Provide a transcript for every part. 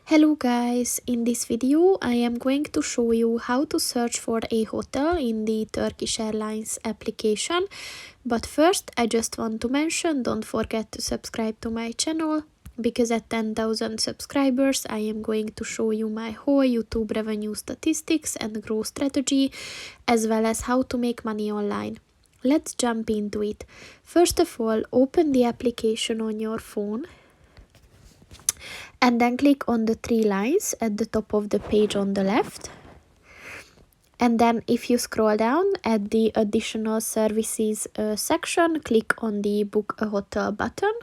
Hello guys, in this video I am going to show you how to search for a hotel in the Turkish Airlines application. But first I just want to mention, don't forget to subscribe to my channel, because at 10,000 subscribers I am going to show you my whole YouTube revenue statistics and growth strategy, as well as how to make money online. Let's jump into it. First of all, open the application on your phone. And then click on the three lines at the top of the page on the left. And then if you scroll down at the additional services section, click on the book a hotel button.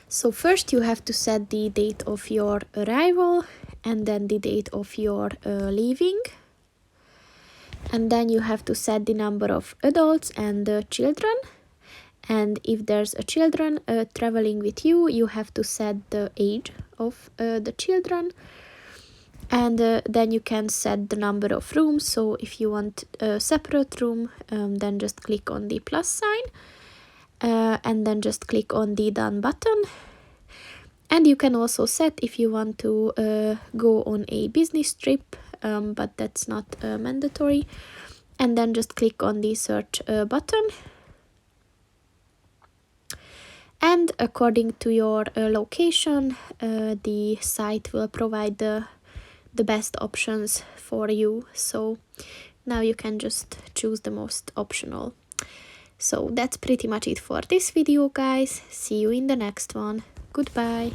So first you have to set the date of your arrival and then the date of your leaving. And then you have to set the number of adults and children. And if there's a children traveling with you, you have to set the age of the children. And then you can set the number of rooms. So if you want a separate room, then just click on the plus sign. And then just click on the done button. And you can also set if you want to go on a business trip, but that's not mandatory. And then just click on the search button. And according to your location, the site will provide the best options for you. So now you can just choose the most optional. So that's pretty much it for this video, guys. See you in the next one. Goodbye.